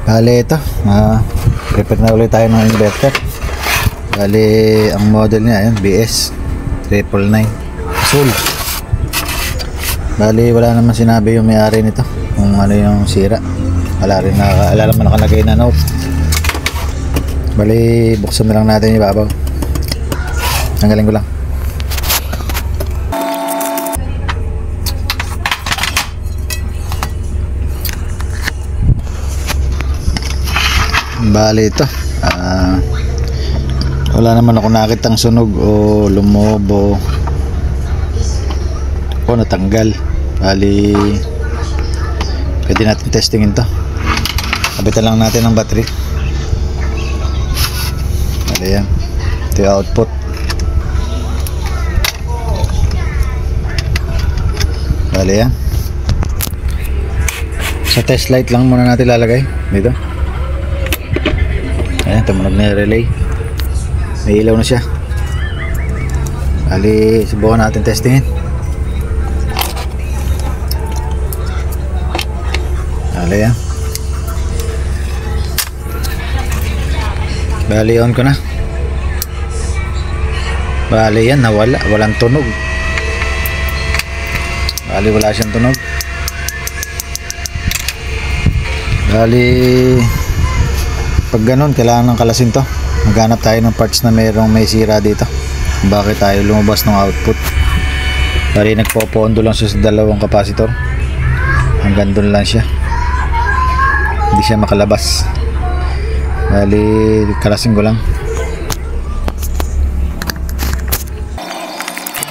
Bali ito, prepare na ulit tayo ng inverter. Bali ang model niya, ayun, BS 999 Azul. Bali wala naman sinabi yung may-ari nito kung ano yung sira. Wala rin nakalagay na note. Bali buksan na lang natin yung ibabaw. Tanggalin ko lang. Bali ito, wala naman ako nakitang sunog o lumobo o natanggal. Bali pwede natin testingin to. Kabitan lang natin ng battery. Bali yan, ito yung output. Bali yan, sa test light lang muna natin lalagay dito. Ayan, tumunog na yung relay. May ilaw na siya. Bali, subukan natin testingin. Bali yan. Bali, on ko na. Bali yan, nawala. Walang tunog. Bali, wala siyang tunog. Bali, pag ganun, kailangan ng kalasin to. Maghanap tayo ng parts na may sira dito. Bakit tayo lumabas ng output? Bali nagpopondo lang siya sa dalawang capacitor. Hanggang doon lang siya. Hindi siya makalabas. Bali kalasin ko lang.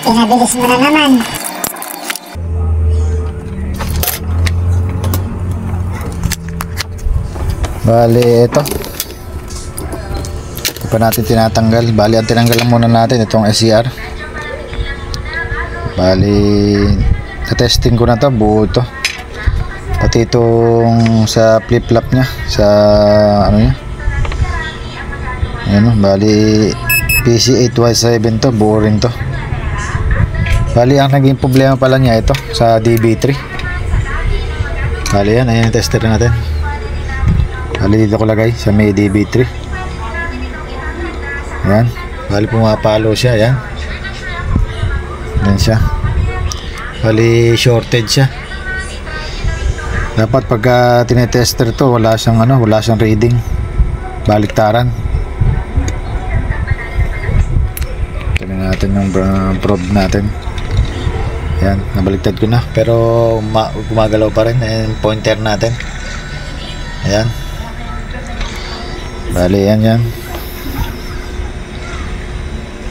Pinabilis mo na naman. Bali ito, pa natin tinatanggal. Bali ang tinanggal lang muna natin itong SCR. Bali na-testing ko na to, buo ito. Pati itong sa flip-flop nya, sa ano nya. Ayan o, bali PC8Y7 to, buo rin to. Bali ang naging problema pala niya ito sa DB3. Bali yan, ayan yung tester natin. Bali dito ko lagay sa may DB3. Ayan, bali pumapalo siya. Ayan, yan siya. Bali shorted siya. Dapat pagka tinetester to, wala siyang reading. Baliktaran. Tingnan natin yung probe natin. Ayan, nabaliktad ko na, pero gumagalaw pa rin. Ayan, pointer natin. Ayan. Bali yan.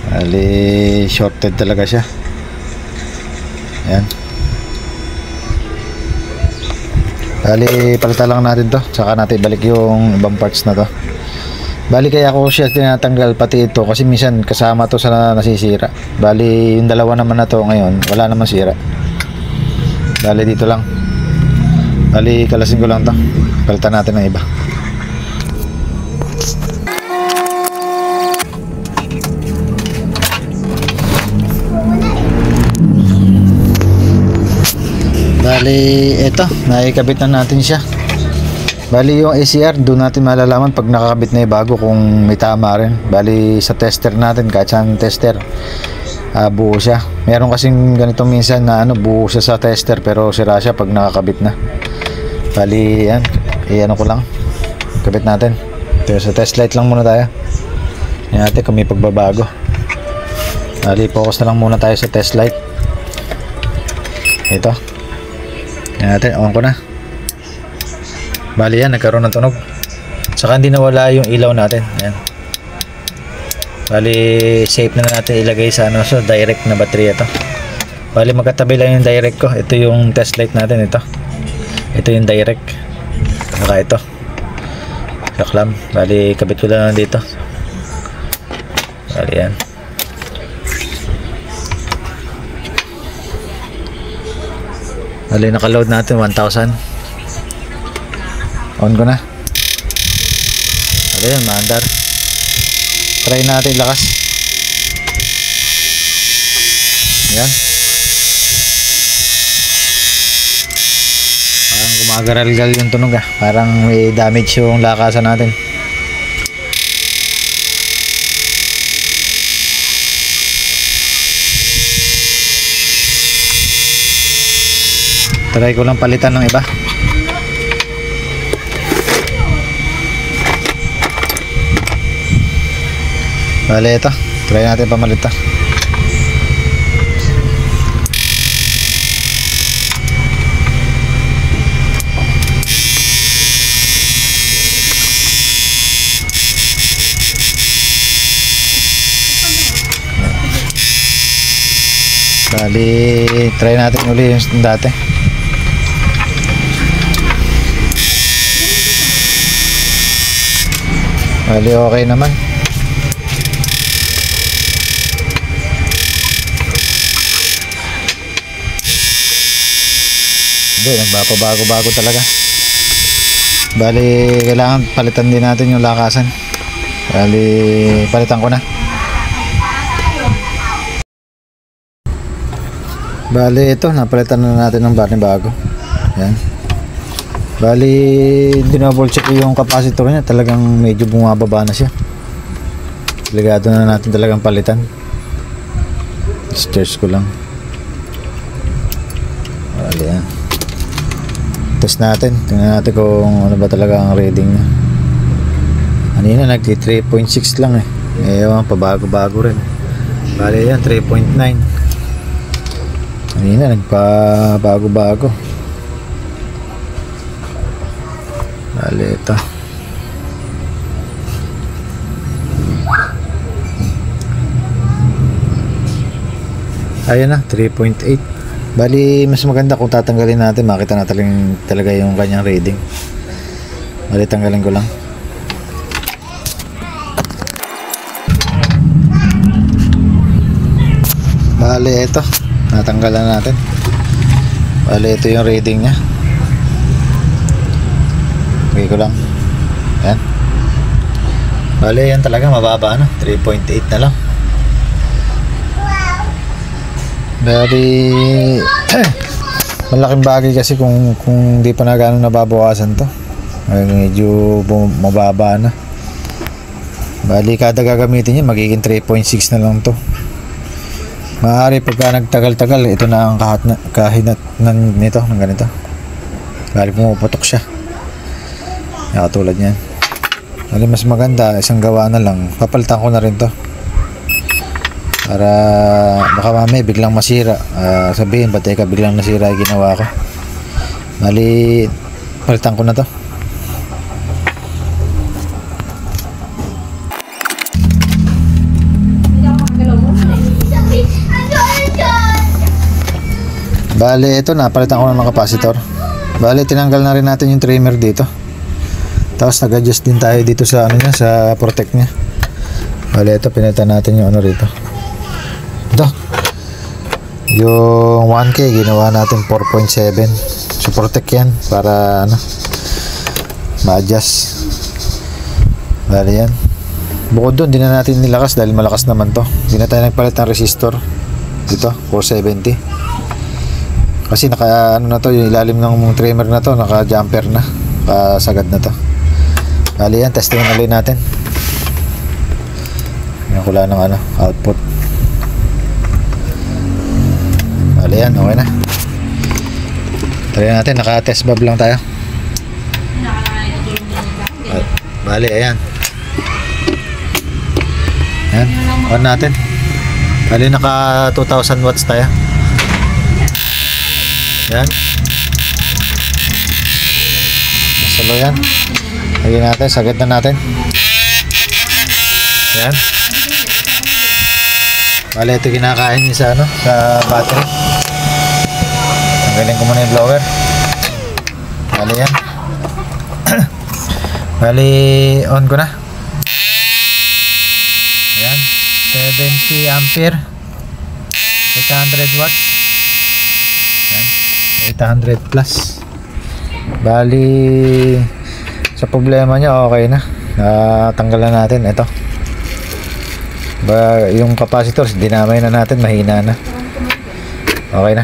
Bali shorted talaga siya. Ayan. Bali palitan lang natin to, saka natin balik yung ibang parts na to. Bali kaya ako siya tinatanggal pati ito kasi minsan kasama to sa nasisira. Bali yung dalawa naman na to ngayon wala naman sira. Bali dito lang. Bali kalasin ko lang to, palitan natin ng iba. Bali ito, naikabit na natin siya. Bali yung ACR doon natin malalaman pag nakakabit na yung bago kung may tama rin. Bali sa tester natin, kahit saan tester, buo siya. Meron kasing ganito minsan na buo siya sa tester pero sira siya pag nakakabit na. Bali yan, ano ko lang, kabit natin. Pero sa test light lang muna tayo. Yan natin kung may pagbabago. Bali focus na lang muna tayo sa test light. Ito. Yan natin, on ko na. Bali yan, nagkaroon ng tunog. Saka hindi nawala yung ilaw natin. Ayan. Bali safe na natin ilagay sa so direct na baterya to. Bali magkatabi lang yung direct ko. Ito yung test light natin, ito. Ito yung direct. Saka ito sa clamp. Bali kabit ko lang dito. Bali yan. Bali naka-load natin 1,000. On ko na. Bali yan, maandar. Try natin lakas. Yan. Parang Gumagaral-gal yung tunog parang may damage yung lakasan natin. Try ko lang palitan ng iba. Bale ito, try natin pamalitan. Bali, try natin uli yung dati. Bali, okay naman. Hindi, nagpapabago-bago talaga. Bali, kailangan palitan din natin yung lakasan. Bali, palitan ko na. Bali, ito, napalitan na natin ng bago. Yan. Bali, dinouble check ko yung capacitor niya. Talagang medyo bumababa na siya. Obligado na natin talagang palitan. Stairs ko lang. Bali, yan. Test natin. Tingnan natin kung ano ba talaga ang reading niya. Kanina nagti 3.6 lang eh. Ewan, pabago-bago rin. Bali, yan, 3.9. Kanina nagpa-bago-bago. Bale ito. Ayan na, 3.8. Bali mas maganda kung tatanggalin natin, makita na talaga yung kanyang reading. Bali tanggalin ko lang. Bali ito, natanggalan natin. Bali ito yung reading nya. Okay ko lang. Yan. Bali yan talaga mababa na, 3.8 na lang. Bali malaking bagay kasi kung di pa na gano'ng nababawasan to. Ay, medyo mababa na. Bali kada gagamitin niya magiging 3.6 na lang to. Maaari pagka nagtagal-tagal, ito na ang kahinat nito, ng ganito. Bali pumuputok siya. Katulad niyan. Bali mas maganda, isang gawa na lang. Papalitan ko na rin to. Para baka mamaya biglang masira. Sabihin, ba't teka biglang nasira yung ginawa ko. Bali, palitan ko na to. Bali, ito napalitan ko na ng capacitor. Bali, tinanggal na rin natin yung trimmer dito. Tapos nag-adjust din tayo dito sa ano niya, sa protect niya. Bali, ito pinalitan natin yung ano rito. Ito. Yung 1K ginawa natin 4.7. So protect yan para ano, ma-adjust. Bali yan. Bukod doon, di na natin nilakas dahil malakas naman to. Di na tayo nagpalit ng resistor. Dito, 470. Kasi naka ano na to, yung ilalim ng trimmer na to, naka jumper na, sagad na to. Bali yan, testing ulit natin. Yan ko lang ng ano, output. Bali yan, okay na. Try natin, naka test bulb lang tayo. Bali, ayan. Ayan, on natin. Bali naka 2000 watts tayo. Yan. Masalo yan. Lagyan natin, sagad na natin. Yan. Bale, ito kinakain niya sa ano, sa battery. Tanggalin ko muna yung blower. Bale yan. Bale, on ko na. Yan. 70 ampere. 800 watts. 800 plus. Bali sa problema niya okay na. Tanggalan natin ito. Yung capacitor dinamay na natin, mahina na. Okay na.